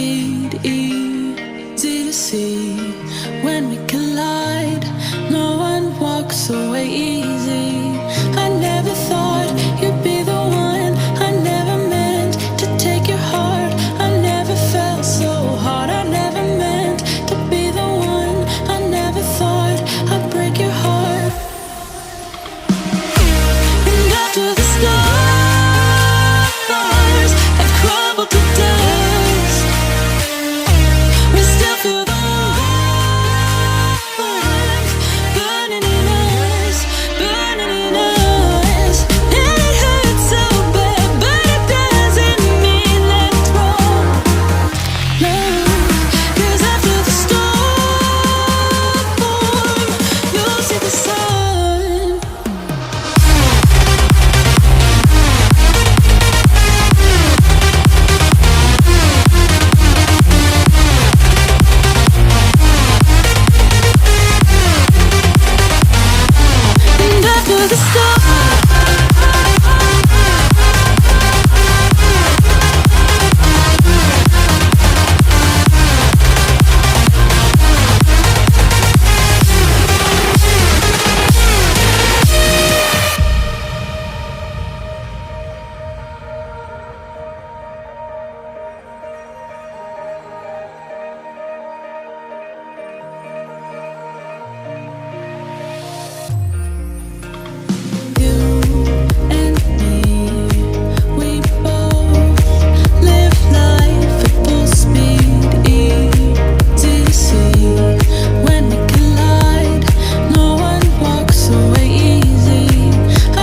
speed, easy to see. When we collide, no one walks away easy. I never thought you'd be the one. I never meant to take your heart. I never felt so hard. I never meant to be the one. I never thought I'd break your heart. And after the stars have crumbled to dust, we still feel the warmth burning in us, burning in us. And it hurts so bad, but it doesn't mean let's wrong. No, 'cause after the storm, you'll see the sun. And after the storm, you and me, we both live life at full speed, easy to see. When we collide, no one walks away easy.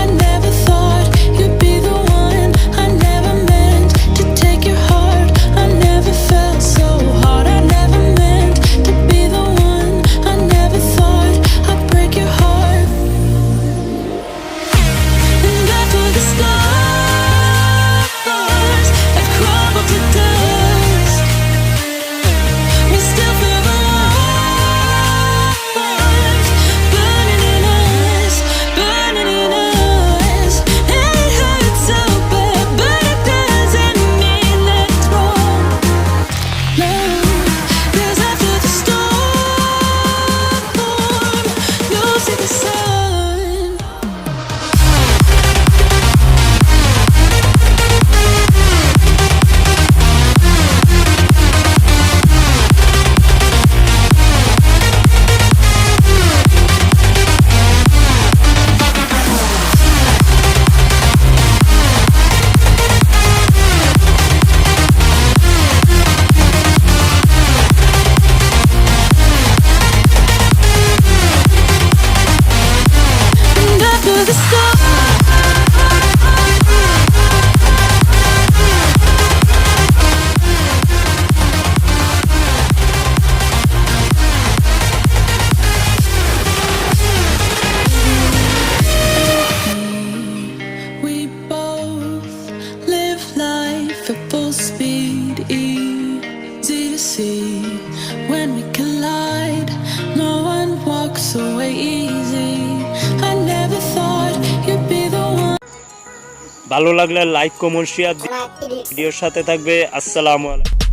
I never thought you'd be the one. I never meant to take your heart. I never felt so hard. I never meant to be the one. I never thought I'd break your heart. And after the stars have crumbled to dust, we still feel the warmth burning in us, burning in us. And it hurts so bad, but it doesn't mean let's wrong. No, 'cause after the storm, you'll see the sun. And after the storm, we both live life at full speed, easy to see. When we collide, no one walks away easy. I never thought you'd be the one. ভালো লাগলে like, comment, share, ভিডিওর সাথে থাকবে। আসসালামু আলাইকুম।